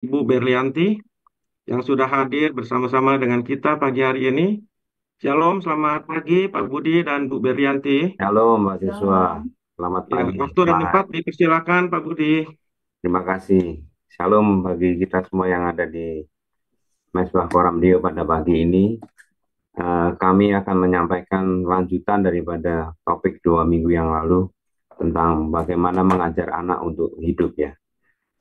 Ibu Berlianti yang sudah hadir bersama-sama dengan kita pagi hari ini. Shalom, selamat pagi Pak Budi dan Bu Berlianti. Halo Mbak Siswa, selamat Ya, pagi. waktu dan tempat dipersilakan Pak Budi. Terima kasih. Shalom bagi kita semua yang ada di Mesbah Koram Dio pada pagi ini. Kami akan menyampaikan lanjutan daripada topik 2 minggu yang lalu tentang bagaimana mengajar anak untuk hidup ya.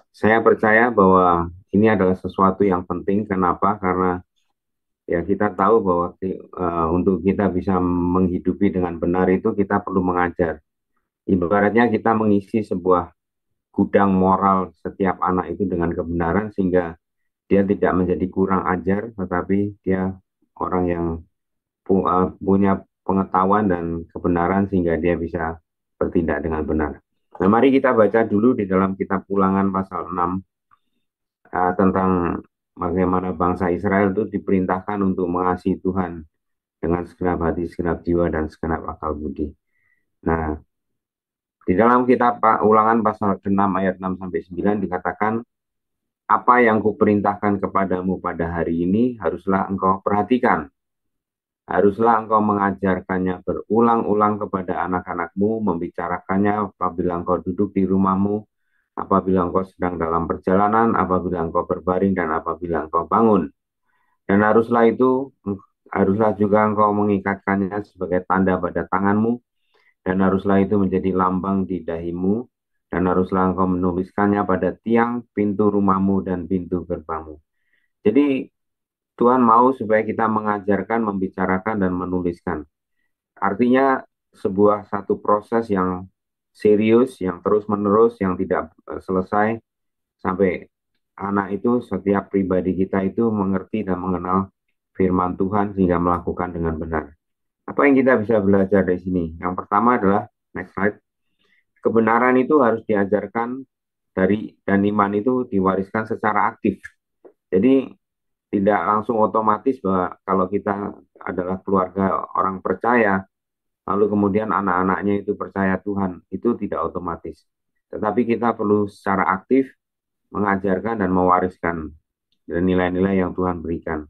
Saya percaya bahwa ini adalah sesuatu yang penting. Kenapa? Karena ya kita tahu bahwa untuk kita bisa menghidupi dengan benar itu kita perlu mengajar. Ibaratnya kita mengisi sebuah gudang moral setiap anak itu dengan kebenaran sehingga dia tidak menjadi kurang ajar tetapi dia orang yang punya pengetahuan dan kebenaran sehingga dia bisa bertindak dengan benar. Nah, mari kita baca dulu di dalam kitab Ulangan pasal 6 tentang bagaimana bangsa Israel itu diperintahkan untuk mengasihi Tuhan dengan segenap hati, segenap jiwa, dan segenap akal budi. Nah, di dalam kitab Ulangan pasal 6 ayat 6 sampai 9 dikatakan, apa yang kuperintahkan kepadamu pada hari ini haruslah engkau perhatikan. Haruslah engkau mengajarkannya berulang-ulang kepada anak-anakmu, membicarakannya apabila engkau duduk di rumahmu, apabila engkau sedang dalam perjalanan, apabila engkau berbaring, dan apabila engkau bangun. Dan haruslah juga engkau mengikatkannya sebagai tanda pada tanganmu, dan haruslah itu menjadi lambang di dahimu, dan haruslah engkau menuliskannya pada tiang pintu rumahmu dan pintu gerbangmu. Jadi Tuhan mau supaya kita mengajarkan, membicarakan, dan menuliskan. Artinya sebuah satu proses yang serius, yang terus-menerus, yang tidak selesai sampai anak itu, setiap pribadi kita itu mengerti dan mengenal firman Tuhan sehingga melakukan dengan benar. Apa yang kita bisa belajar dari sini? Yang pertama adalah, next slide, kebenaran itu harus diajarkan dan iman itu diwariskan secara aktif. Jadi tidak langsung otomatis bahwa kalau kita adalah keluarga orang percaya, lalu kemudian anak-anaknya itu percaya Tuhan, itu tidak otomatis. Tetapi kita perlu secara aktif mengajarkan dan mewariskan nilai-nilai yang Tuhan berikan.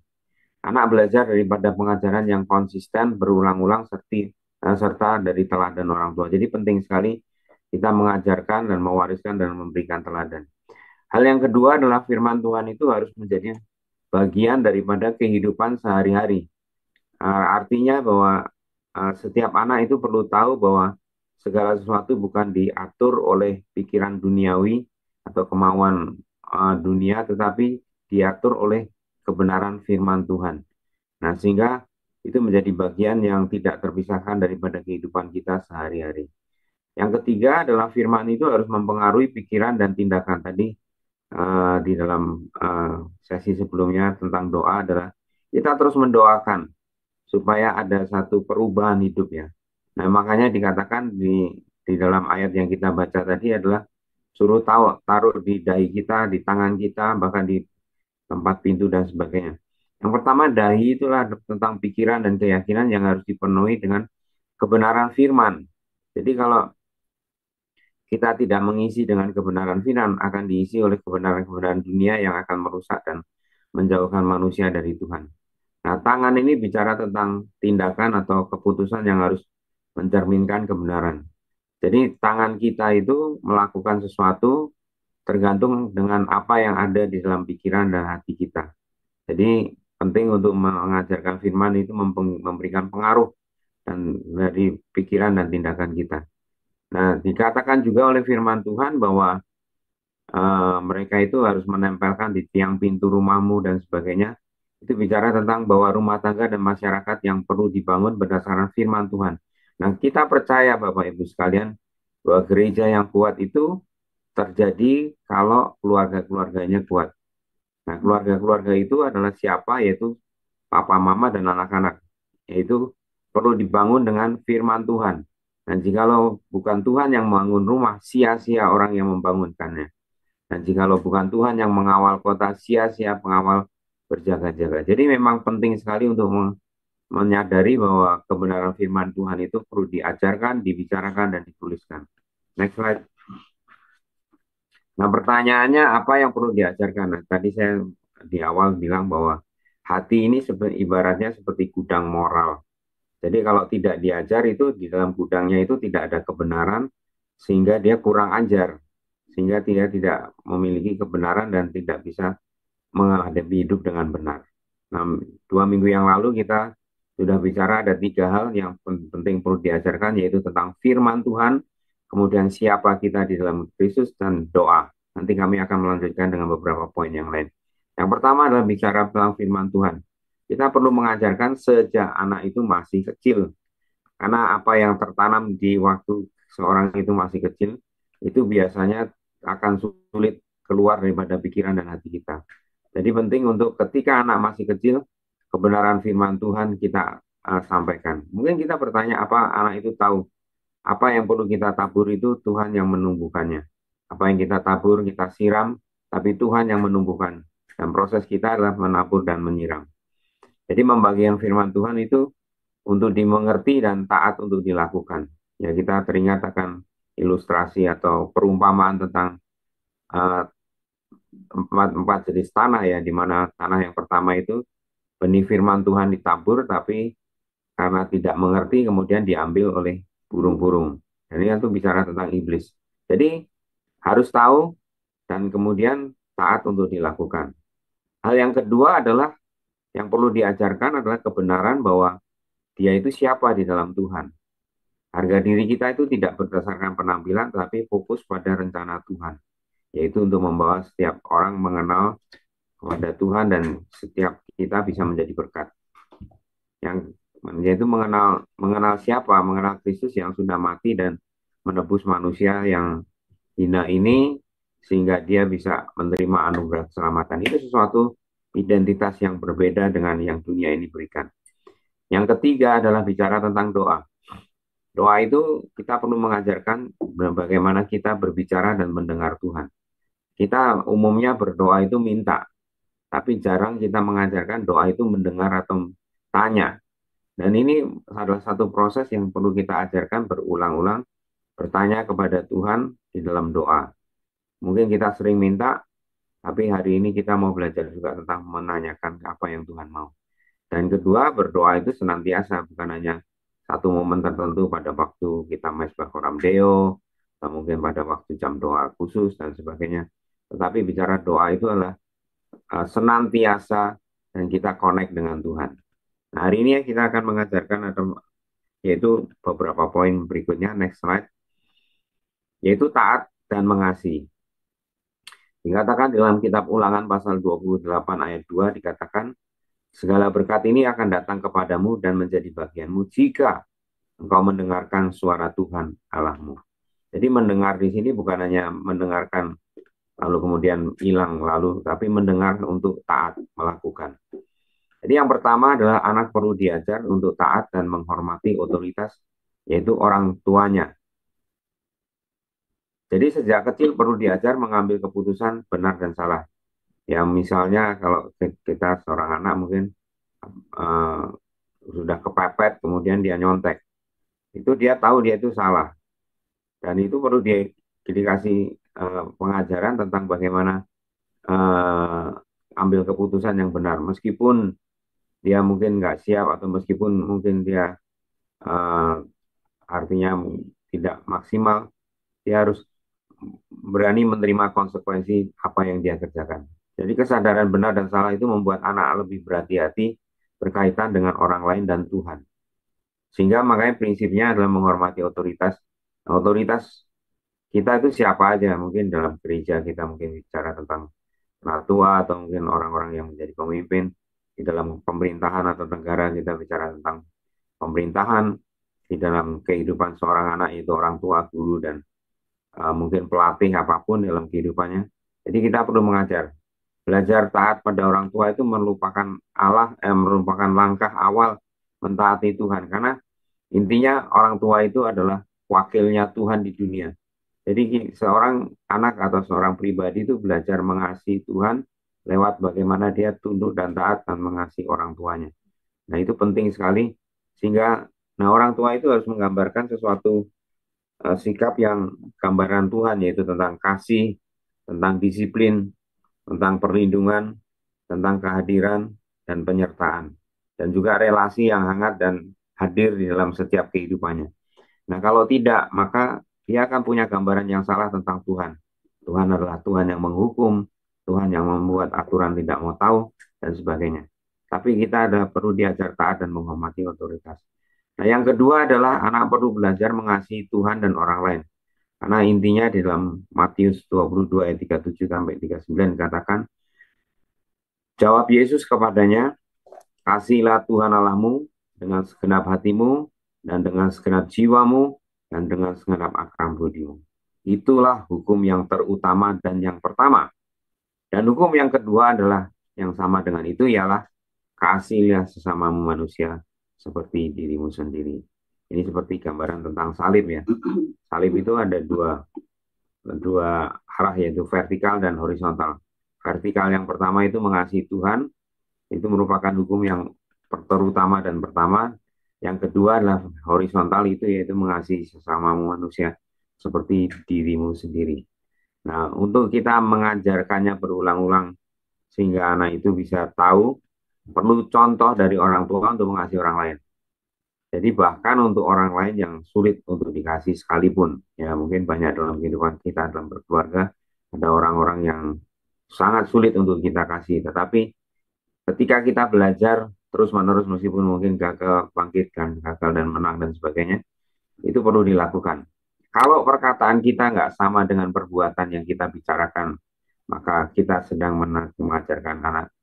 Anak belajar daripada pengajaran yang konsisten, berulang-ulang, serta dari teladan orang tua. Jadi penting sekali kita mengajarkan dan mewariskan dan memberikan teladan. Hal yang kedua adalah firman Tuhan itu harus menjadi bagian daripada kehidupan sehari-hari. Artinya bahwa setiap anak itu perlu tahu bahwa segala sesuatu bukan diatur oleh pikiran duniawi atau kemauan dunia, tetapi diatur oleh kebenaran firman Tuhan. Nah, sehingga itu menjadi bagian yang tidak terpisahkan daripada kehidupan kita sehari-hari. Yang ketiga adalah firman itu harus mempengaruhi pikiran dan tindakan. Tadi di dalam sesi sebelumnya tentang doa adalah kita terus mendoakan supaya ada satu perubahan hidup ya. Nah, makanya dikatakan di dalam ayat yang kita baca tadi adalah suruh taruh di dahi kita, di tangan kita, bahkan di tempat pintu dan sebagainya. Yang pertama, dahi itulah tentang pikiran dan keyakinan yang harus dipenuhi dengan kebenaran firman. Jadi kalau kita tidak mengisi dengan kebenaran firman, akan diisi oleh kebenaran-kebenaran dunia yang akan merusak dan menjauhkan manusia dari Tuhan. Nah, tangan ini bicara tentang tindakan atau keputusan yang harus mencerminkan kebenaran. Jadi, tangan kita itu melakukan sesuatu tergantung dengan apa yang ada di dalam pikiran dan hati kita. Jadi, penting untuk mengajarkan firman itu memberikan pengaruh dan dari pikiran dan tindakan kita. Nah, dikatakan juga oleh firman Tuhan bahwa mereka itu harus menempelkan di tiang pintu rumahmu dan sebagainya. Itu bicara tentang bahwa rumah tangga dan masyarakat yang perlu dibangun berdasarkan firman Tuhan. Nah, kita percaya Bapak Ibu sekalian bahwa gereja yang kuat itu terjadi kalau keluarga-keluarganya kuat. Nah, keluarga-keluarga itu adalah siapa? Yaitu papa, mama, dan anak-anak. Yaitu perlu dibangun dengan firman Tuhan. Dan jikalau bukan Tuhan yang membangun rumah, sia-sia orang yang membangunkannya. Dan jikalau bukan Tuhan yang mengawal kota, sia-sia pengawal berjaga-jaga. Jadi memang penting sekali untuk menyadari bahwa kebenaran firman Tuhan itu perlu diajarkan, dibicarakan, dan dituliskan. Next slide. Nah, pertanyaannya apa yang perlu diajarkan? Nah, tadi saya di awal bilang bahwa hati ini ibaratnya seperti gudang moral. Jadi kalau tidak diajar itu di dalam gudangnya itu tidak ada kebenaran sehingga dia kurang ajar. Sehingga dia tidak memiliki kebenaran dan tidak bisa menghadapi hidup dengan benar. Nah, 2 minggu yang lalu kita sudah bicara ada 3 hal yang penting perlu diajarkan, yaitu tentang firman Tuhan, kemudian siapa kita di dalam Kristus, dan doa. Nanti kami akan melanjutkan dengan beberapa poin yang lain. Yang pertama adalah bicara tentang firman Tuhan. Kita perlu mengajarkan sejak anak itu masih kecil, karena apa yang tertanam di waktu seorang itu masih kecil, itu biasanya akan sulit keluar daripada pikiran dan hati kita. Jadi penting untuk ketika anak masih kecil, kebenaran firman Tuhan kita sampaikan. Mungkin kita bertanya apa anak itu tahu. Apa yang perlu kita tabur itu Tuhan yang menumbuhkannya. Apa yang kita tabur, kita siram, tapi Tuhan yang menumbuhkan. Dan proses kita adalah menabur dan menyiram. Jadi membagikan firman Tuhan itu untuk dimengerti dan taat untuk dilakukan. Ya, kita teringat akan ilustrasi atau perumpamaan tentang uh, empat jenis tanah, ya, di mana tanah yang pertama itu benih firman Tuhan ditabur, tapi karena tidak mengerti kemudian diambil oleh burung-burung. Dan ini kan tuh bicara tentang iblis. Jadi harus tahu dan kemudian taat untuk dilakukan. Hal yang kedua adalah yang perlu diajarkan adalah kebenaran bahwa dia itu siapa di dalam Tuhan. Harga diri kita itu tidak berdasarkan penampilan, tapi fokus pada rencana Tuhan, yaitu untuk membawa setiap orang mengenal kepada Tuhan dan setiap kita bisa menjadi berkat. Yang yaitu mengenal mengenal siapa, mengenal Kristus yang sudah mati dan menebus manusia yang hina ini sehingga dia bisa menerima anugerah keselamatan. Itu sesuatu identitas yang berbeda dengan yang dunia ini berikan. Yang ketiga adalah bicara tentang doa. Doa itu kita perlu mengajarkan bagaimana kita berbicara dan mendengar Tuhan. Kita umumnya berdoa itu minta, tapi jarang kita mengajarkan doa itu mendengar atau tanya. Dan ini adalah satu proses yang perlu kita ajarkan berulang-ulang, bertanya kepada Tuhan di dalam doa. Mungkin kita sering minta, tapi hari ini kita mau belajar juga tentang menanyakan apa yang Tuhan mau. Dan kedua, berdoa itu senantiasa, bukan hanya satu momen tertentu pada waktu kita mesbah koram deo, atau mungkin pada waktu jam doa khusus dan sebagainya. Tetapi bicara doa itu adalah senantiasa dan kita connect dengan Tuhan. Nah, hari ini kita akan mengajarkan atau yaitu beberapa poin berikutnya, next slide, yaitu taat dan mengasihi. Dikatakan dalam kitab Ulangan pasal 28 ayat 2 dikatakan, segala berkat ini akan datang kepadamu dan menjadi bagianmu jika engkau mendengarkan suara Tuhan Allahmu. Jadi mendengar di sini bukan hanya mendengarkan lalu kemudian hilang lalu, tapi mendengar untuk taat melakukan. Jadi yang pertama adalah anak perlu diajar untuk taat dan menghormati otoritas, yaitu orang tuanya. Jadi sejak kecil perlu diajar mengambil keputusan benar dan salah. Ya misalnya kalau kita seorang anak mungkin uh, sudah kepepet kemudian dia nyontek, itu dia tahu dia itu salah dan itu perlu dikasih pengajaran tentang bagaimana uh, ambil keputusan yang benar meskipun dia mungkin nggak siap atau meskipun mungkin dia uh, artinya tidak maksimal, dia harus berani menerima konsekuensi apa yang dia kerjakan. Jadi kesadaran benar dan salah itu membuat anak lebih berhati-hati berkaitan dengan orang lain dan Tuhan. Sehingga makanya prinsipnya adalah menghormati otoritas. Nah, otoritas kita itu siapa aja. Mungkin dalam gereja kita mungkin bicara tentang penatua atau mungkin orang-orang yang menjadi pemimpin. Di dalam pemerintahan atau negara kita bicara tentang pemerintahan. Di dalam kehidupan seorang anak itu orang tua, guru, dan mungkin pelatih apapun dalam kehidupannya. Jadi kita perlu mengajar. Belajar taat pada orang tua itu merupakan merupakan langkah awal mentaati Tuhan. Karena intinya orang tua itu adalah wakilnya Tuhan di dunia. Jadi seorang anak atau seorang pribadi itu belajar mengasihi Tuhan lewat bagaimana dia tunduk dan taat dan mengasihi orang tuanya. Nah itu penting sekali sehingga orang tua itu harus menggambarkan sesuatu sikap yang gambaran Tuhan yaitu tentang kasih, tentang disiplin, tentang perlindungan, tentang kehadiran dan penyertaan, dan juga relasi yang hangat dan hadir di dalam setiap kehidupannya. Nah, kalau tidak, maka dia akan punya gambaran yang salah tentang Tuhan. Tuhan adalah Tuhan yang menghukum, Tuhan yang membuat aturan tidak mau tahu, dan sebagainya. Tapi kita ada perlu diajar taat dan menghormati otoritas. Nah, yang kedua adalah anak perlu belajar mengasihi Tuhan dan orang lain. Karena intinya di dalam Matius 22 ayat 37 sampai 39 dikatakan, jawab Yesus kepadanya, kasihlah Tuhan Allahmu dengan segenap hatimu dan dengan segenap jiwamu dan dengan segenap akal budimu. Itulah hukum yang terutama dan yang pertama. Dan hukum yang kedua adalah yang sama dengan itu, ialah kasihlah sesamamu manusia seperti dirimu sendiri. Ini seperti gambaran tentang salib ya. Salib itu ada dua arah, yaitu vertikal dan horizontal. Vertikal yang pertama itu mengasihi Tuhan, itu merupakan hukum yang terutama dan pertama. Yang kedua adalah horizontal, itu yaitu mengasihi sesama manusia seperti dirimu sendiri. Nah, untuk kita mengajarkannya berulang-ulang sehingga anak itu bisa tahu, perlu contoh dari orang tua untuk mengasihi orang lain. Jadi bahkan untuk orang lain yang sulit untuk dikasih sekalipun, ya mungkin banyak dalam kehidupan kita dalam berkeluarga, ada orang-orang yang sangat sulit untuk kita kasih, tetapi ketika kita belajar terus-menerus meskipun mungkin gagal, bangkit, gagal dan menang dan sebagainya, itu perlu dilakukan. Kalau perkataan kita nggak sama dengan perbuatan yang kita bicarakan, maka kita sedang mengajarkan anak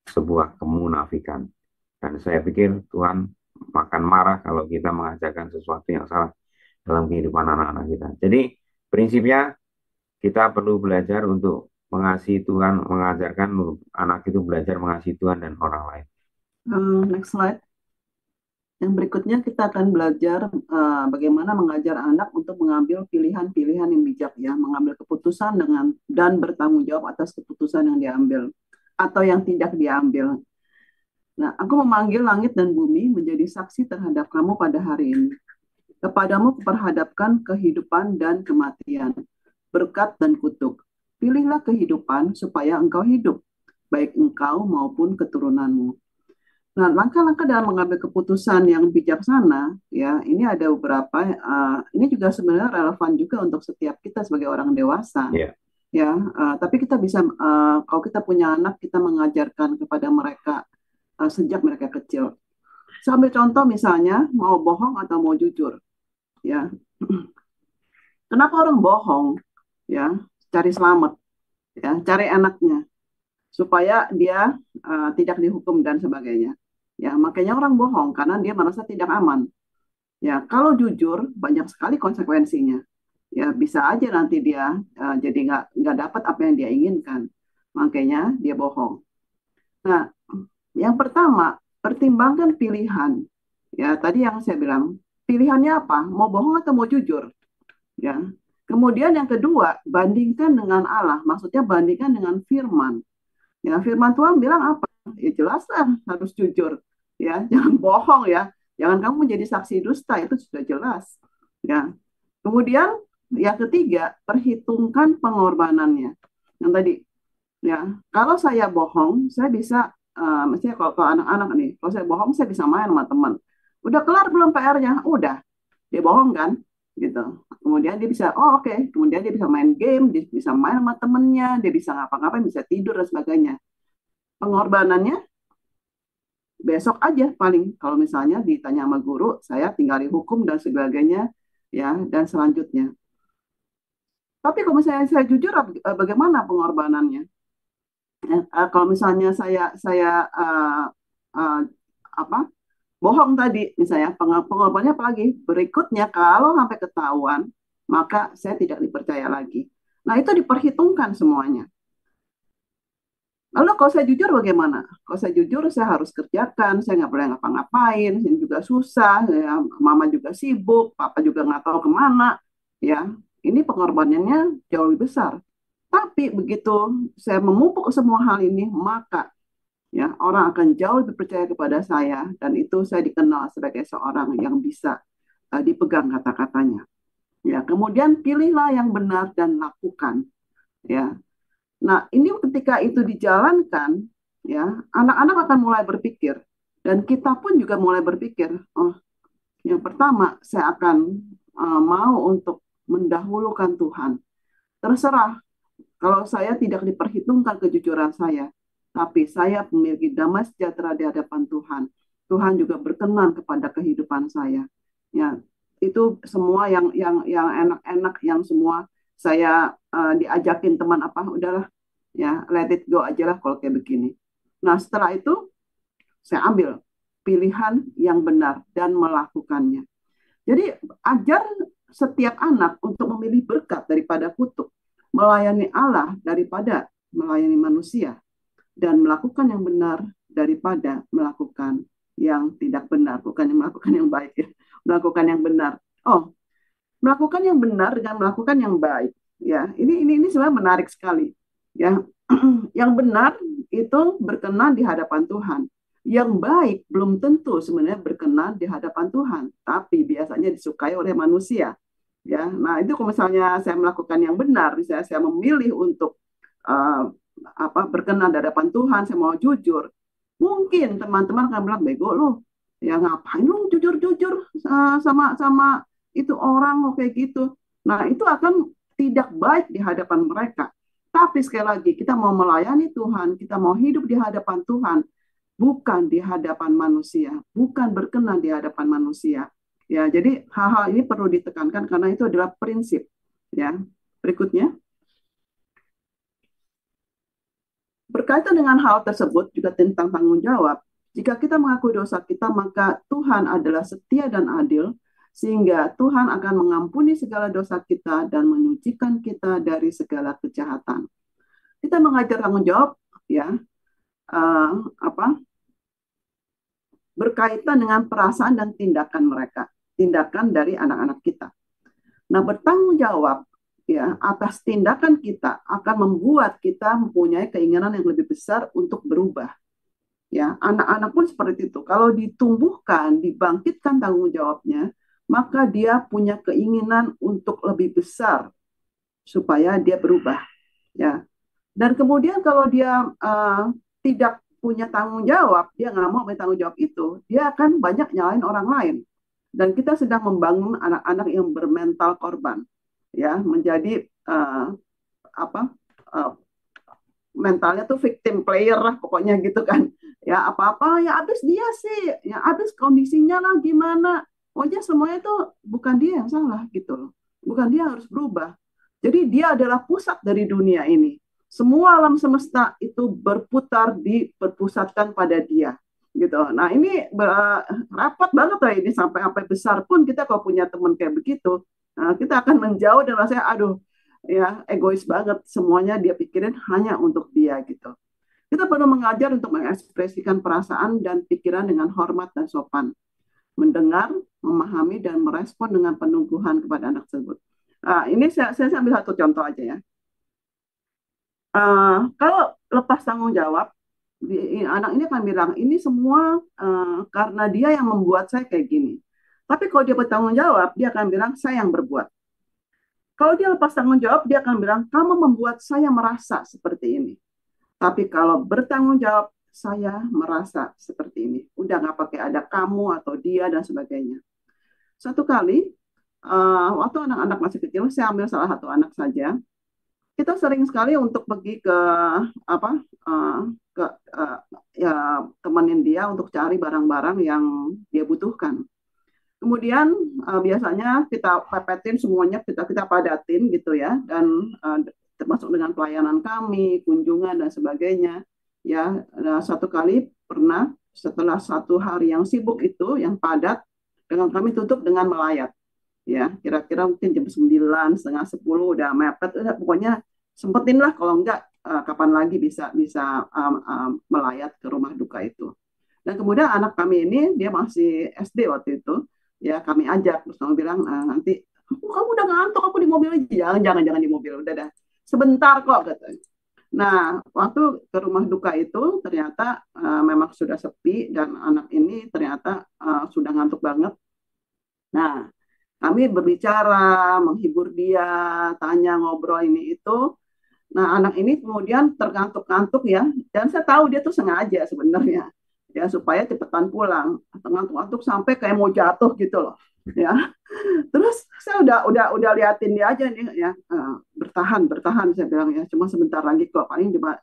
sebuah kemunafikan. Dan saya pikir Tuhan akan marah kalau kita mengajarkan sesuatu yang salah dalam kehidupan anak-anak kita. Jadi prinsipnya kita perlu belajar untuk mengasihi Tuhan, mengajarkan anak itu belajar mengasihi Tuhan dan orang lain. Next slide. Yang berikutnya kita akan belajar bagaimana mengajar anak untuk mengambil pilihan-pilihan yang bijak ya, mengambil keputusan dan bertanggung jawab atas keputusan yang diambil atau yang tidak diambil. Nah, aku memanggil langit dan bumi menjadi saksi terhadap kamu pada hari ini. Kepadamu kuperhadapkan kehidupan dan kematian, berkat dan kutuk. Pilihlah kehidupan supaya engkau hidup, baik engkau maupun keturunanmu. Nah, langkah-langkah dalam mengambil keputusan yang bijaksana, ya, ini ada beberapa. Ini juga sebenarnya relevan juga untuk setiap kita sebagai orang dewasa, ya. Tapi kita bisa, kalau kita punya anak, kita mengajarkan kepada mereka sejak mereka kecil. Saya ambil contoh misalnya, mau bohong atau mau jujur, ya. Kenapa orang bohong, ya? Cari selamat, ya, cari enaknya, supaya dia tidak dihukum dan sebagainya. Ya, makanya orang bohong karena dia merasa tidak aman. Ya, kalau jujur banyak sekali konsekuensinya. Ya, bisa aja nanti dia jadi nggak dapat apa yang dia inginkan. Makanya dia bohong. Nah, yang pertama, pertimbangkan pilihan. Ya, tadi yang saya bilang, pilihannya apa? Mau bohong atau mau jujur? Ya. Kemudian yang kedua, bandingkan dengan Allah. Maksudnya bandingkan dengan firman. Ya, firman Tuhan bilang apa? Ya jelaslah harus jujur. Ya, jangan bohong ya. Jangan kamu menjadi saksi dusta, itu sudah jelas. Ya. Kemudian yang ketiga, perhitungkan pengorbanannya. Yang tadi, ya, kalau saya bohong, saya bisa maksudnya kalau anak-anak nih, kalau saya bohong saya bisa main sama teman. Udah kelar belum PR-nya? Udah. Dia bohong kan? Gitu. Kemudian dia bisa, oh oke. Kemudian dia bisa main game, dia bisa main sama temennya, dia bisa ngapa-ngapain, bisa tidur dan sebagainya. Pengorbanannya besok aja paling. Kalau misalnya ditanya sama guru, saya tinggal dihukum dan sebagainya, ya, dan selanjutnya. Tapi kalau misalnya saya jujur, bagaimana pengorbanannya? Kalau misalnya saya apa bohong tadi, misalnya pengorbanannya apalagi berikutnya kalau sampai ketahuan, maka saya tidak dipercaya lagi. Nah, itu diperhitungkan semuanya. Lalu kalau saya jujur bagaimana? Kalau saya jujur, saya harus kerjakan, saya nggak boleh ngapa-ngapain, ini juga susah, ya, mama juga sibuk, papa juga nggak tahu kemana, ya. Ini pengorbanannya jauh lebih besar. Tapi begitu saya memupuk semua hal ini, maka ya orang akan jauh lebih percaya kepada saya, dan itu saya dikenal sebagai seorang yang bisa dipegang kata-katanya. Ya, kemudian pilihlah yang benar dan lakukan. Ya, Nah, ini ketika itu dijalankan, ya, anak-anak akan mulai berpikir, dan kita pun juga mulai berpikir, oh, yang pertama saya akan mau untuk mendahulukan Tuhan. Terserah kalau saya tidak diperhitungkan kejujuran saya, tapi saya memiliki damai sejahtera di hadapan Tuhan. Tuhan juga berkenan kepada kehidupan saya. Ya, itu semua yang enak-enak, yang semua saya diajakin teman apa, udahlah, ya let it go aja lah kalau kayak begini. Nah, setelah itu saya ambil pilihan yang benar dan melakukannya. Jadi ajar setiap anak untuk memilih berkat daripada kutuk, melayani Allah daripada melayani manusia, dan melakukan yang benar daripada melakukan yang tidak benar, bukan yang melakukan yang baik ya, melakukan yang benar. Oh, melakukan yang benar dengan melakukan yang baik, ya. Ini sebenarnya menarik sekali, ya. Yang benar itu berkenan di hadapan Tuhan. Yang baik belum tentu sebenarnya berkenan di hadapan Tuhan, tapi biasanya disukai oleh manusia. Ya, nah itu kalau misalnya saya melakukan yang benar, misalnya saya memilih untuk uh, berkenan di hadapan Tuhan, saya mau jujur, mungkin teman-teman akan bilang bego lu, ya ngapain lu jujur-jujur sama sama itu orang kok kayak gitu. Nah itu akan tidak baik di hadapan mereka. Tapi sekali lagi kita mau melayani Tuhan, kita mau hidup di hadapan Tuhan, bukan di hadapan manusia, bukan berkenan di hadapan manusia. Ya, jadi hal-hal ini perlu ditekankan karena itu adalah prinsip. Ya, berikutnya berkaitan dengan hal tersebut juga tentang tanggung jawab. Jika kita mengakui dosa kita, maka Tuhan adalah setia dan adil, sehingga Tuhan akan mengampuni segala dosa kita dan menyucikan kita dari segala kejahatan. Kita mengajar tanggung jawab, ya, uh, apa berkaitan dengan perasaan dan tindakan mereka, tindakan dari anak-anak kita. Nah, bertanggung jawab ya atas tindakan kita akan membuat kita mempunyai keinginan yang lebih besar untuk berubah. Ya, anak-anak pun seperti itu. Kalau ditumbuhkan, dibangkitkan tanggung jawabnya, maka dia punya keinginan untuk lebih besar supaya dia berubah. Ya, dan kemudian kalau dia tidak punya tanggung jawab, dia nggak mau bertanggung jawab itu, dia akan banyak nyalain orang lain. Dan kita sedang membangun anak-anak yang bermental korban, ya, menjadi apa mentalnya tuh victim player lah pokoknya gitu kan. Ya apa-apa ya habis dia sih, ya habis kondisinya lah gimana. Pokoknya semuanya tuh bukan dia yang salah gitu loh. Bukan dia harus berubah. Jadi dia adalah pusat dari dunia ini. Semua alam semesta itu berpusatkan pada dia gitu. Nah ini rapat banget lah ini sampai besar pun kita kalau punya teman kayak begitu, kita akan menjauh dan rasanya aduh ya egois banget, semuanya dia pikirin hanya untuk dia gitu. Kita perlu mengajar untuk mengekspresikan perasaan dan pikiran dengan hormat dan sopan, mendengar, memahami dan merespon dengan penuguhan kepada anak tersebut. Ini saya ambil satu contoh aja ya. Kalau lepas tanggung jawab, anak ini akan bilang ini semua karena dia yang membuat saya kayak gini. Tapi kalau dia bertanggung jawab, dia akan bilang saya yang berbuat. Kalau dia lepas tanggung jawab, dia akan bilang, kamu membuat saya merasa seperti ini. Tapi kalau bertanggung jawab, saya merasa seperti ini. Udah nggak pakai ada kamu atau dia dan sebagainya. Satu kali, waktu anak-anak masih kecil, saya ambil salah satu anak saja. Kita sering sekali untuk pergi ke apa ke ya temenin dia untuk cari barang-barang yang dia butuhkan. Kemudian biasanya kita pepetin semuanya, kita padatin gitu ya, dan termasuk dengan pelayanan kami, kunjungan dan sebagainya. Ya, satu kali pernah setelah satu hari yang sibuk itu, yang padat, dengan kami tutup dengan melayat. Ya, kira-kira mungkin jam 9, setengah 10 udah mepet, udah pokoknya sempetin lah, kalau enggak kapan lagi bisa bisa melayat ke rumah duka itu. Dan kemudian anak kami ini dia masih SD waktu itu, ya kami ajak terus kami bilang nanti kamu udah ngantuk aku di mobil aja, jangan di mobil, udah dah sebentar kok katanya. Nah waktu ke rumah duka itu ternyata memang sudah sepi dan anak ini ternyata sudah ngantuk banget. Nah kami berbicara menghibur dia, tanya ngobrol ini itu, Nah, anak ini kemudian terngantuk-ngantuk ya, dan saya tahu dia tuh sengaja sebenarnya, ya supaya cepetan pulang. Terngantuk-ngantuk sampai kayak mau jatuh gitu loh, ya. Terus saya udah liatin dia aja nih ya, bertahan, bertahan saya bilang ya, cuma sebentar lagi kok, paling cuma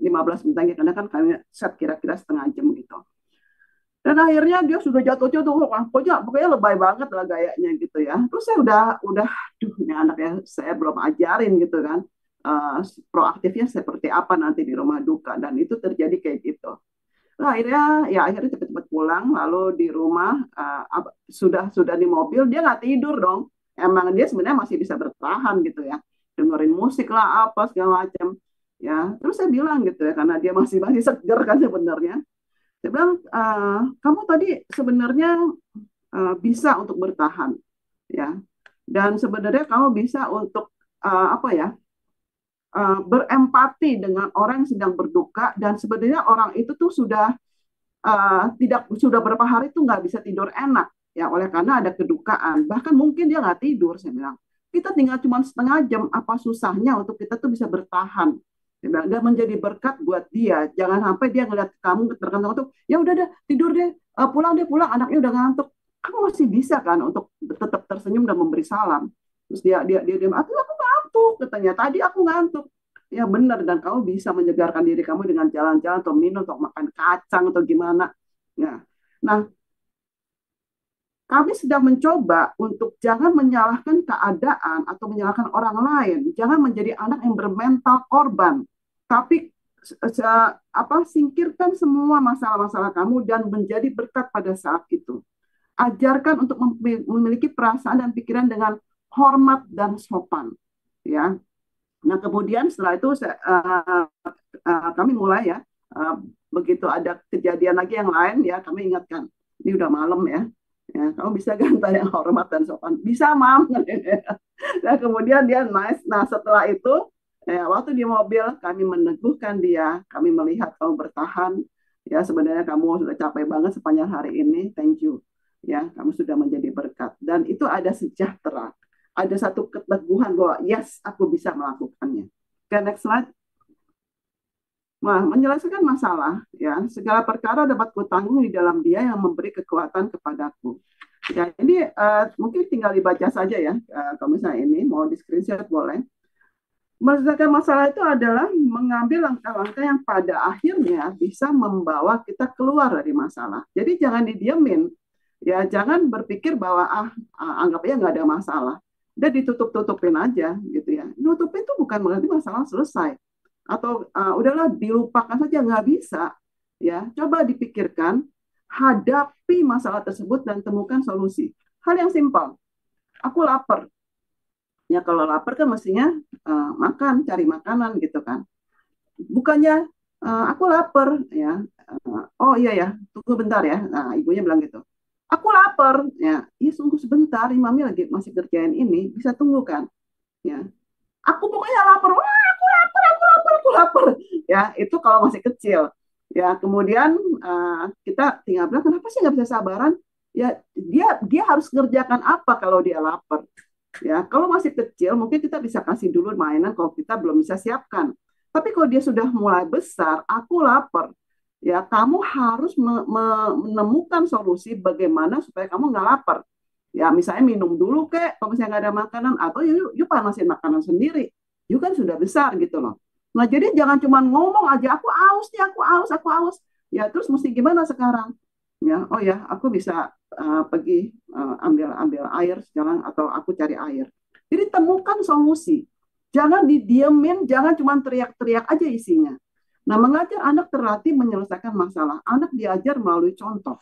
15 menit lagi, karena kan kami set kira-kira setengah jam gitu. Dan akhirnya dia sudah jatuh-jatuh, pokoknya lebay banget lah gayanya gitu ya. Terus saya udah, duh ini anak ya saya belum ajarin gitu kan, uh, proaktifnya seperti apa nanti di rumah duka, dan itu terjadi kayak gitu. Nah, akhirnya cepet-cepet pulang, lalu di rumah sudah di mobil dia nggak tidur dong. Emang dia sebenarnya masih bisa bertahan gitu ya, dengerin musik lah apa segala macam. Ya, terus saya bilang gitu ya, karena dia masih masih seger kan sebenarnya. Saya bilang, kamu tadi sebenarnya bisa untuk bertahan, ya. Dan sebenarnya kamu bisa untuk apa ya, berempati dengan orang yang sedang berduka, dan sebenarnya orang itu tuh sudah berapa hari tuh nggak bisa tidur enak ya, oleh karena ada kedukaan, bahkan mungkin dia nggak tidur. Saya bilang kita tinggal cuma setengah jam, apa susahnya untuk kita tuh bisa bertahan. Saya bilang, dan menjadi berkat buat dia, jangan sampai dia ngeliat kamu terkena tuh ya udah deh tidur deh, pulang deh pulang, anaknya udah ngantuk, kamu masih bisa kan untuk tetap tersenyum dan memberi salam. Terus dia aku ngantuk katanya, tadi aku ngantuk. Ya benar, dan kamu bisa menyegarkan diri kamu dengan jalan-jalan atau minum atau makan kacang atau gimana. Ya. Nah, kami sedang mencoba untuk jangan menyalahkan keadaan atau menyalahkan orang lain, jangan menjadi anak yang bermental korban, tapi singkirkan semua masalah-masalah kamu dan menjadi berkat pada saat itu. Ajarkan untuk memiliki perasaan dan pikiran dengan hormat dan sopan, ya. Nah, kemudian setelah itu kami mulai ya, begitu ada kejadian lagi yang lain ya, kami ingatkan, ini udah malam ya, kamu bisa ganti yang hormat dan sopan. Bisa, Mam. Nah, kemudian dia nice. Nah, setelah itu, waktu di mobil, kami meneguhkan dia, kami melihat kamu bertahan, ya sebenarnya kamu sudah capek banget sepanjang hari ini, thank you. Ya, kamu sudah menjadi berkat. Dan itu ada sejahtera, ada satu keteguhan bahwa yes, aku bisa melakukannya. Oke, next slide. Nah, menyelesaikan masalah, ya segala perkara dapat kutanggung di dalam Dia yang memberi kekuatan kepadaku. Ya, ini mungkin tinggal dibaca saja ya, kalau misalnya ini mau di screenshot boleh. Menyelesaikan masalah itu adalah mengambil langkah-langkah yang pada akhirnya bisa membawa kita keluar dari masalah. Jadi jangan didiemin, ya jangan berpikir bahwa anggap aja nggak ada masalah, udah ditutup-tutupin aja gitu ya. Nutupin itu bukan berarti masalah selesai atau udahlah dilupakan saja, nggak bisa. Ya coba dipikirkan, hadapi masalah tersebut dan temukan solusi. Hal yang simpel, aku lapar, ya kalau lapar kan mestinya makan, cari makanan gitu kan, bukannya aku lapar ya, oh iya ya tunggu bentar ya, nah ibunya bilang gitu, aku lapar ya, iya sungguh sebentar, Mami lagi masih kerjain ini, bisa tunggu kan, ya aku pokoknya lapar, wah aku lapar, aku lapar, aku lapar, ya itu kalau masih kecil. Ya kemudian kita tinggal bilang, kenapa sih nggak bisa sabaran, ya dia harus kerjakan apa kalau dia lapar. Ya, kalau masih kecil mungkin kita bisa kasih dulu mainan kalau kita belum bisa siapkan. Tapi kalau dia sudah mulai besar, aku lapar. Ya, kamu harus menemukan solusi bagaimana supaya kamu nggak lapar. Ya, misalnya minum dulu kek, kalau misalnya nggak ada makanan, atau yuk panasin makanan sendiri. Yuk kan sudah besar gitu loh. Nah, jadi jangan cuma ngomong aja, aku aus nih, aku aus, aku aus. Ya, terus mesti gimana sekarang? Ya, oh ya, aku bisa pergi ambil ambil air sekarang atau aku cari air. Jadi temukan solusi. Jangan didiemin, jangan cuma teriak-teriak aja isinya. Nah, mengajar anak terlatih menyelesaikan masalah. Anak diajar melalui contoh.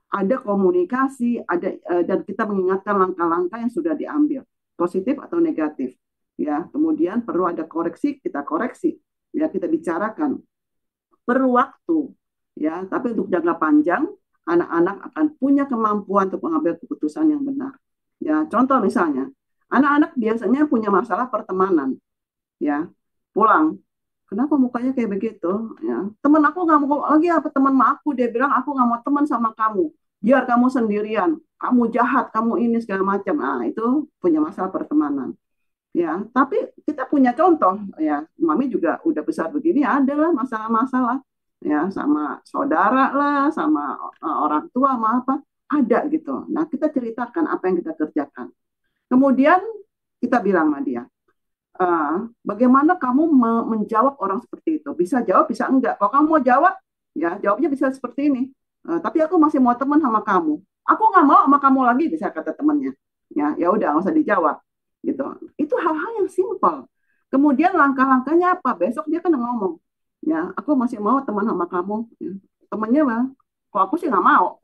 Ada komunikasi, dan kita mengingatkan langkah-langkah yang sudah diambil, positif atau negatif. Ya, kemudian perlu ada koreksi, kita koreksi. Ya, kita bicarakan. Perlu waktu. Ya, tapi untuk jangka panjang anak-anak akan punya kemampuan untuk mengambil keputusan yang benar. Ya, contoh misalnya, anak-anak biasanya punya masalah pertemanan. Ya, pulang, kenapa mukanya kayak begitu? Ya, teman aku nggak mau lagi, apa teman aku, dia bilang aku nggak mau teman sama kamu. Biar kamu sendirian, kamu jahat, kamu ini segala macam. Nah, itu punya masalah pertemanan. ya. Tapi kita punya contoh, ya. Mami juga udah besar begini, adalah masalah-masalah, ya, sama saudara lah, sama orang tua, sama apa, ada gitu. Nah, kita ceritakan apa yang kita kerjakan. Kemudian kita bilang sama dia, bagaimana kamu menjawab orang seperti itu? Bisa jawab, bisa enggak. Kalau kamu mau jawab, ya jawabnya bisa seperti ini. Tapi aku masih mau teman sama kamu. Aku nggak mau sama kamu lagi, bisa kata temannya. Ya udah, nggak usah dijawab. Gitu. Itu hal-hal yang simpel. Kemudian langkah-langkahnya apa? Besok dia kan ngomong, ya aku masih mau teman sama kamu. Ya. Temannya bang, kok aku sih nggak mau.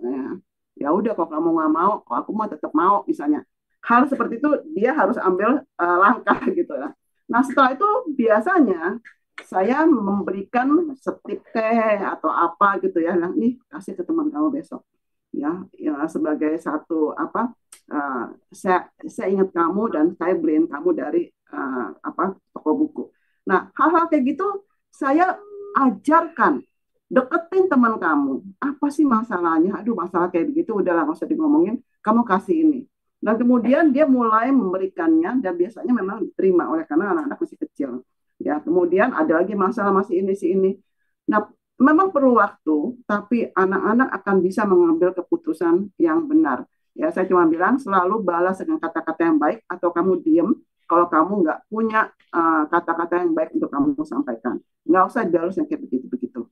Ya udah, kalau kamu nggak mau, kok aku mau tetap mau, misalnya. Hal seperti itu dia harus ambil langkah gitu ya. Nah, setelah itu biasanya saya memberikan setip teh atau apa gitu ya. Nah, nih kasih ke teman kamu besok. Ya sebagai satu apa? Saya ingat kamu dan saya beliin kamu dari apa toko buku. Nah, hal-hal kayak gitu saya ajarkan, deketin teman kamu. Apa sih masalahnya? Aduh, masalah kayak begitu udah nggak usah ngomongin. Kamu kasih ini. Dan kemudian dia mulai memberikannya dan biasanya memang diterima oleh karena anak-anak masih kecil. Ya, kemudian ada lagi masalah masih ini si ini. Nah, memang perlu waktu, tapi anak-anak akan bisa mengambil keputusan yang benar. Ya, saya cuma bilang selalu balas dengan kata-kata yang baik atau kamu diem kalau kamu nggak punya kata-kata yang baik untuk kamu sampaikan. Nggak usah dibalas yang kayak begitu-begitu.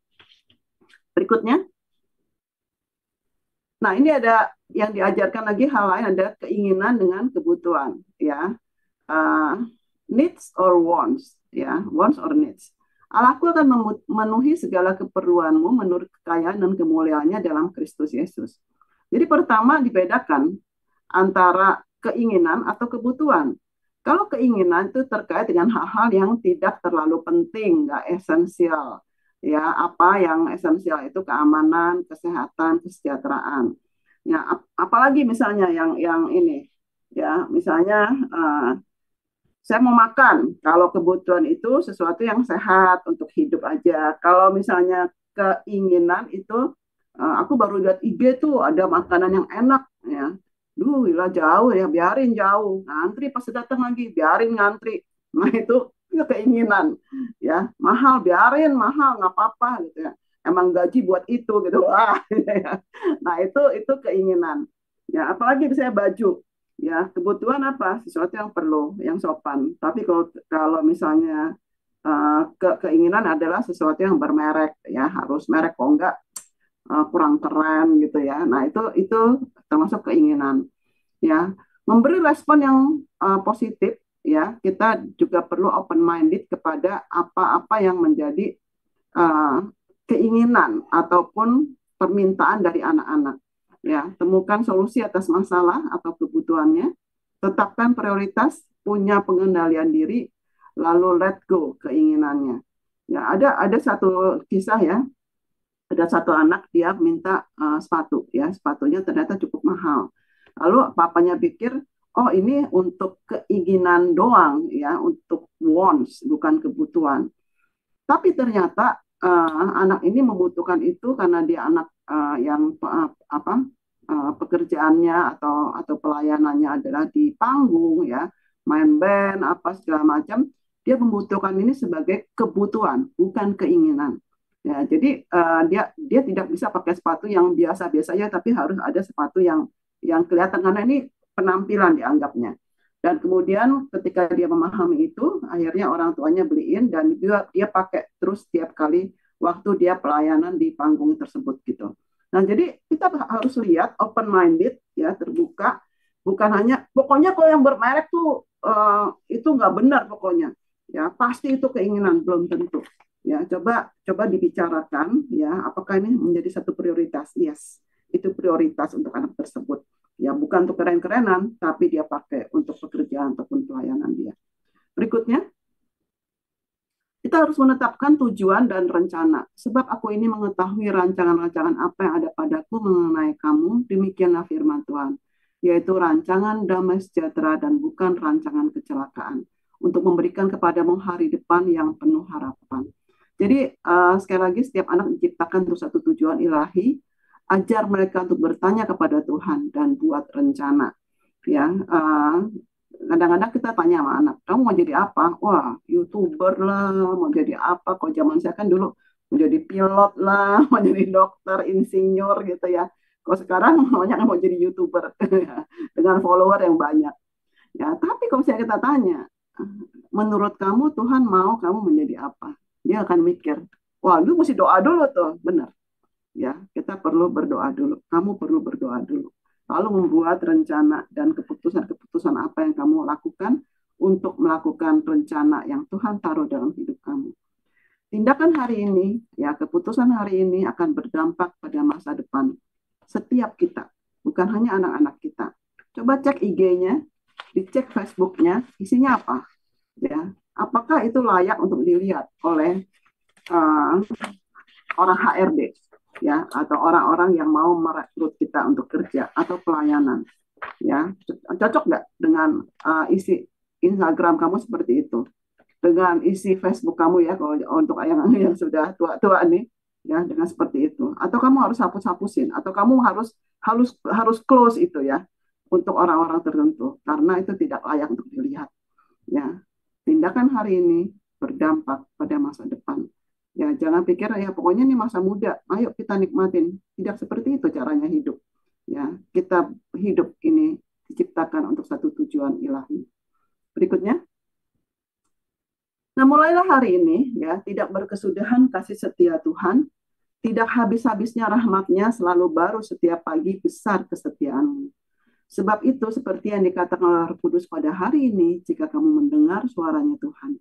Berikutnya. Nah, ini ada yang diajarkan lagi hal lain, ada keinginan dengan kebutuhan, ya. Uh, Needs or wants, ya, wants or needs. Allahku akan memenuhi segala keperluanmu menurut kekayaan dan kemuliaannya dalam Kristus Yesus. Jadi pertama dibedakan antara keinginan atau kebutuhan. Kalau keinginan itu terkait dengan hal-hal yang tidak terlalu penting, nggak esensial. Ya, apa yang esensial itu keamanan, kesehatan, kesejahteraan. Ya, apalagi misalnya yang ini, ya, misalnya saya mau makan. Kalau kebutuhan itu sesuatu yang sehat untuk hidup aja. Kalau misalnya keinginan itu, aku baru lihat IG tuh ada makanan yang enak, ya. Duh, gila jauh ya, biarin jauh. Ngantri pas datang lagi, biarin ngantri. Nah itu keinginan, ya. Mahal, biarin mahal, nggak apa-apa gitu ya. Emang gaji buat itu gitu. Wah, ya. Nah itu keinginan. Ya, apalagi misalnya baju. Ya, kebutuhan apa? Sesuatu yang perlu, yang sopan. Tapi kalau misalnya keinginan adalah sesuatu yang bermerek, ya harus merek, kok enggak kurang keren gitu ya. Nah itu termasuk keinginan. Ya, memberi respon yang positif. Ya, kita juga perlu open minded kepada apa-apa yang menjadi uh, keinginan ataupun permintaan dari anak-anak. Ya, temukan solusi atas masalah atau kebutuhannya, tetapkan prioritas, punya pengendalian diri, lalu let go keinginannya. Ya, ada satu kisah ya, ada satu anak dia minta sepatu ya, sepatunya ternyata cukup mahal. Lalu papanya pikir, oh ini untuk keinginan doang ya, untuk wants bukan kebutuhan. Tapi ternyata anak ini membutuhkan itu karena dia anak yang apa pekerjaannya atau pelayanannya adalah di panggung ya, main band apa segala macam. Dia membutuhkan ini sebagai kebutuhan, bukan keinginan. Ya, jadi dia tidak bisa pakai sepatu yang biasa-biasa saja, tapi harus ada sepatu yang kelihatan karena ini penampilan dianggapnya. Dan kemudian ketika dia memahami itu, akhirnya orang tuanya beliin dan dia pakai terus setiap kali waktu dia pelayanan di panggung tersebut gitu. Nah, jadi kita harus lihat open minded ya, terbuka, bukan hanya pokoknya kalau yang bermerek tuh itu nggak benar pokoknya. Ya, pasti itu keinginan, belum tentu. Ya, coba dibicarakan ya, apakah ini menjadi satu prioritas? Yes, itu prioritas untuk anak tersebut. Ya, bukan untuk keren-kerenan, tapi dia pakai untuk pekerjaan ataupun pelayanan dia. Berikutnya, kita harus menetapkan tujuan dan rencana. Sebab aku ini mengetahui rancangan-rancangan apa yang ada padaku mengenai kamu, demikianlah firman Tuhan, yaitu rancangan damai sejahtera dan bukan rancangan kecelakaan, untuk memberikan kepadamu hari depan yang penuh harapan. Jadi, sekali lagi, setiap anak diciptakan untuk satu tujuan ilahi. Ajar mereka untuk bertanya kepada Tuhan dan buat rencana. Ya, kadang-kadang kita tanya sama anak, kamu mau jadi apa? Wah, YouTuber lah, mau jadi apa? Kalau zaman saya kan dulu mau jadi pilot lah, mau jadi dokter, insinyur gitu ya. Kalau sekarang banyak yang mau jadi YouTuber dengan follower yang banyak. Ya, tapi kalau saya kita tanya, menurut kamu Tuhan mau kamu menjadi apa? Dia akan mikir, wah, lu mesti doa dulu tuh, benar. Ya, kita perlu berdoa dulu. Kamu perlu berdoa dulu. Lalu membuat rencana dan keputusan-keputusan apa yang kamu lakukan untuk melakukan rencana yang Tuhan taruh dalam hidup kamu. Tindakan hari ini, ya keputusan hari ini akan berdampak pada masa depan setiap kita, bukan hanya anak-anak kita. Coba cek IG-nya, dicek Facebook-nya, isinya apa? Ya, apakah itu layak untuk dilihat oleh uh, orang HRD, ya, atau orang-orang yang mau merekrut kita untuk kerja atau pelayanan, ya, cocok nggak dengan isi Instagram kamu seperti itu, dengan isi Facebook kamu ya, kalau untuk yang sudah tua-tua nih, ya, dengan seperti itu, atau kamu harus hapus-hapusin, atau kamu harus harus harus close itu ya, untuk orang-orang tertentu, karena itu tidak layak untuk dilihat, ya. Tindakan hari ini berdampak pada masa depan. Ya, jangan pikir ya pokoknya ini masa muda, ayo kita nikmatin. Tidak seperti itu caranya hidup. Ya, kita hidup ini diciptakan untuk satu tujuan ilahi. Berikutnya, nah mulailah hari ini ya, tidak berkesudahan kasih setia Tuhan, tidak habis-habisnya rahmatnya, selalu baru setiap pagi besar kesetiaanmu. Sebab itu seperti yang dikatakan oleh Roh Kudus pada hari ini, jika kamu mendengar suaranya Tuhan,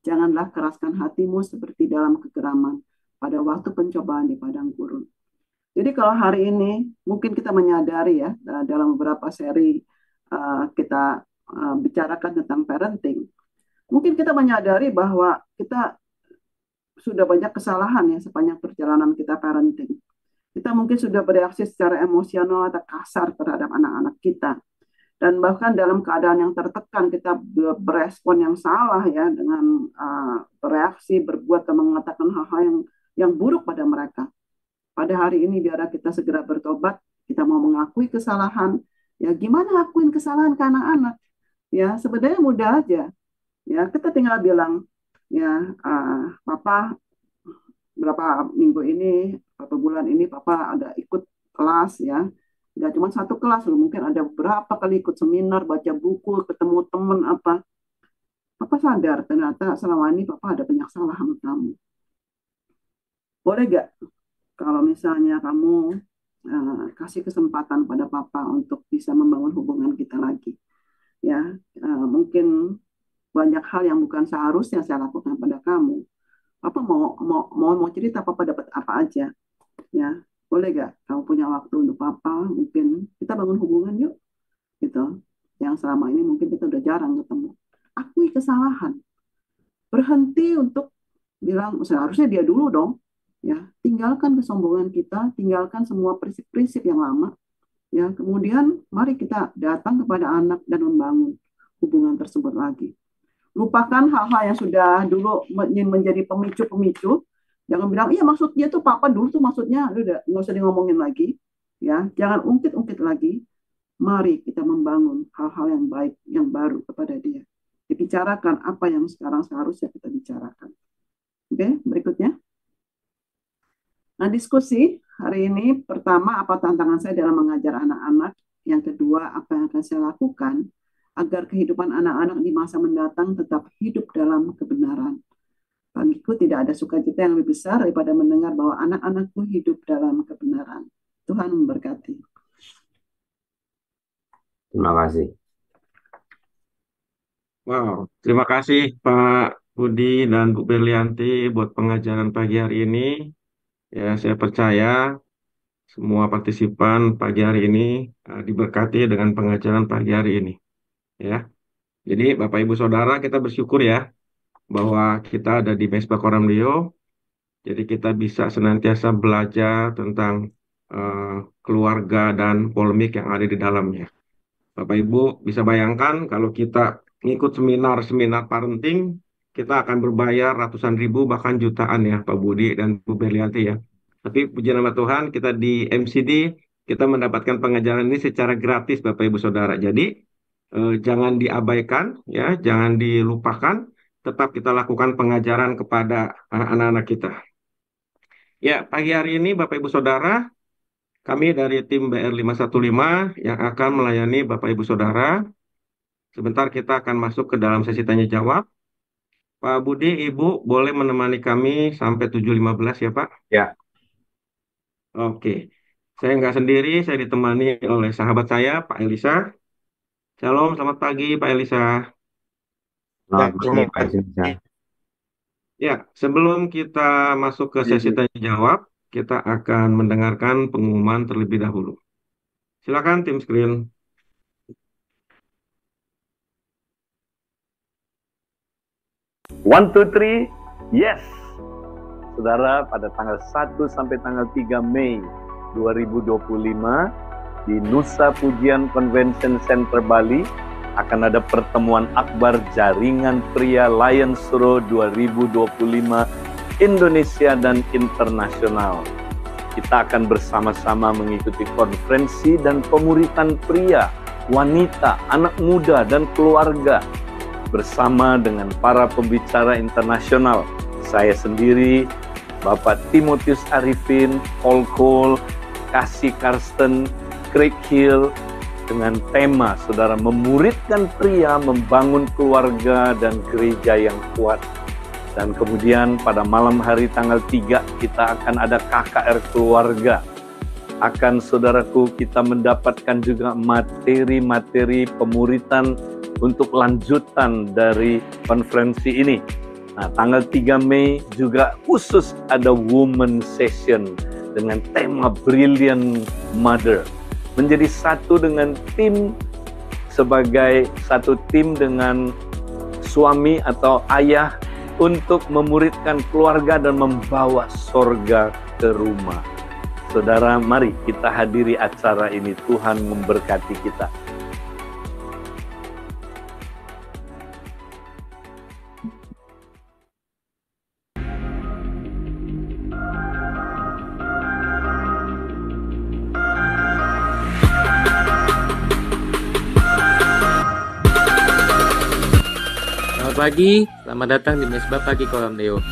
janganlah keraskan hatimu seperti dalam kegeraman pada waktu pencobaan di padang gurun. Jadi kalau hari ini mungkin kita menyadari ya, dalam beberapa seri kita bicarakan tentang parenting, mungkin kita menyadari bahwa kita sudah banyak kesalahan ya sepanjang perjalanan kita parenting. Kita mungkin sudah bereaksi secara emosional atau kasar terhadap anak-anak kita. Dan bahkan dalam keadaan yang tertekan kita berespon yang salah ya, dengan bereaksi, berbuat dan mengatakan hal-hal yang buruk pada mereka. Pada hari ini biar kita segera bertobat, kita mau mengakui kesalahan. Ya gimana akuin kesalahan ke anak-anak? Ya sebenarnya mudah aja. Ya kita tinggal bilang, ya papa berapa minggu ini, berapa bulan ini papa ada ikut kelas ya. Nggak cuma satu kelas loh, mungkin ada berapa kali ikut seminar, baca buku, ketemu teman apa. Papa sadar ternyata selama ini papa ada banyak salah sama kamu. Boleh gak kalau misalnya kamu kasih kesempatan pada papa untuk bisa membangun hubungan kita lagi. Ya, mungkin banyak hal yang bukan seharusnya saya lakukan pada kamu. Papa mau cerita papa dapat apa aja. Ya, boleh gak kamu punya waktu untuk papa, mungkin kita bangun hubungan yuk gitu, yang selama ini mungkin kita udah jarang ketemu. Akui kesalahan, berhenti untuk bilang seharusnya dia dulu dong, ya, tinggalkan kesombongan kita, tinggalkan semua prinsip-prinsip yang lama, ya, kemudian mari kita datang kepada anak dan membangun hubungan tersebut lagi. Lupakan hal-hal yang sudah dulu menjadi pemicu-pemicu. Jangan bilang, iya maksud dia tuh papa dulu tuh maksudnya, udah nggak usah ngomongin lagi. Ya, jangan ungkit-ungkit lagi. Mari kita membangun hal-hal yang baik, yang baru kepada dia. Dibicarakan apa yang sekarang seharusnya kita bicarakan. Oke, berikutnya. Nah, diskusi hari ini, pertama, apa tantangan saya dalam mengajar anak-anak? Yang kedua, apa yang akan saya lakukan agar kehidupan anak-anak di masa mendatang tetap hidup dalam kebenaran. Bagiku tidak ada sukacita yang lebih besar daripada mendengar bahwa anak-anakku hidup dalam kebenaran. Tuhan memberkati. Terima kasih. Wow, terima kasih Pak Budi dan Bu Berlianti buat pengajaran pagi hari ini. Ya, saya percaya semua partisipan pagi hari ini diberkati dengan pengajaran pagi hari ini. Ya, jadi Bapak Ibu Saudara kita bersyukur ya bahwa kita ada di Mesbah Koram Dio. Jadi kita bisa senantiasa belajar tentang keluarga dan polemik yang ada di dalamnya. Bapak Ibu bisa bayangkan kalau kita ngikut seminar-seminar parenting, kita akan berbayar ratusan ribu bahkan jutaan ya Pak Budi dan Bu Berlianti ya. Tapi puji nama Tuhan kita di MCD kita mendapatkan pengajaran ini secara gratis Bapak Ibu Saudara. Jadi jangan diabaikan, ya, jangan dilupakan. Tetap kita lakukan pengajaran kepada anak-anak kita. Ya, pagi hari ini Bapak Ibu Saudara, kami dari tim BR515 yang akan melayani Bapak Ibu Saudara. Sebentar kita akan masuk ke dalam sesi tanya jawab. Pak Budi, Ibu boleh menemani kami sampai 7.15 ya Pak? Ya, Oke. Saya nggak sendiri, saya ditemani oleh sahabat saya, Pak Elisa. Shalom, selamat pagi Pak Elisa. selamat pagi Terima Pak Sinsa. Ya, sebelum kita masuk ke sesi tanya jawab, kita akan mendengarkan pengumuman terlebih dahulu. Silakan tim screen. One, two, three, yes. Saudara, pada tanggal 1 sampai tanggal 3 Mei 2025 di Nusa Pujian Convention Center Bali akan ada pertemuan akbar jaringan pria Lions Row 2025 Indonesia dan internasional. Kita akan bersama-sama mengikuti konferensi dan pemuritan pria, wanita, anak muda, dan keluarga bersama dengan para pembicara internasional. Saya sendiri, Bapak Timotius Arifin, Paul Cole, Kasih Karsten, Craig Hill, dengan tema saudara memuridkan pria, membangun keluarga dan gereja yang kuat. Dan kemudian pada malam hari tanggal 3 kita akan ada KKR keluarga. Akan saudaraku kita mendapatkan juga materi-materi pemuritan untuk lanjutan dari konferensi ini. Nah, tanggal 3 Mei juga khusus ada Women Session dengan tema Brilliant Mother. Menjadi satu dengan tim, sebagai satu tim dengan suami atau ayah untuk memuridkan keluarga dan membawa sorga ke rumah. Saudara, mari kita hadiri acara ini. Tuhan memberkati kita. Selamat pagi, selamat datang di Mesbah Pagi Kolam Deo.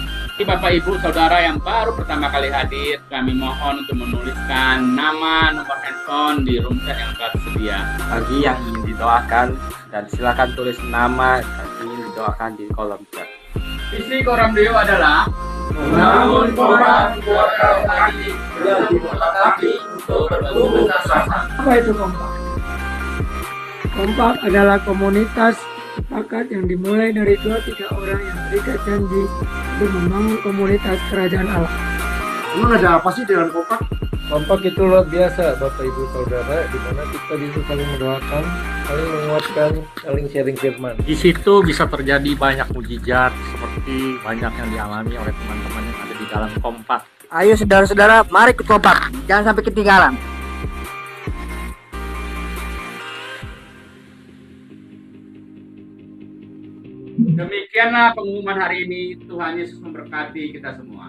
Bapak Ibu Saudara yang baru pertama kali hadir, kami mohon untuk menuliskan nama, nomor handphone di room chat yang telah tersedia. Bagi yang ingin didoakan, dan silakan tulis nama yang ingin didoakan di kolom chat. Visi Koram Deo adalah membangun kompak keluarga lagi menjadi laki untuk bertumbuh bersama. Apa itu kompak? Kompak adalah komunitas sepakat yang dimulai dari 2-3 orang yang terikat janji untuk membangun komunitas kerajaan Allah. Emang ada apa sih dengan kompak? Kompak itu luar biasa, Bapak Ibu Saudara, di mana kita bisa saling mendoakan, saling menguatkan, saling sharing firman. Di situ bisa terjadi banyak mujizat, seperti banyak yang dialami oleh teman-teman yang ada di dalam kompak. Ayo saudara-saudara, mari ikut kompak, jangan sampai ketinggalan. Demikianlah pengumuman hari ini. Tuhan Yesus memberkati kita semua.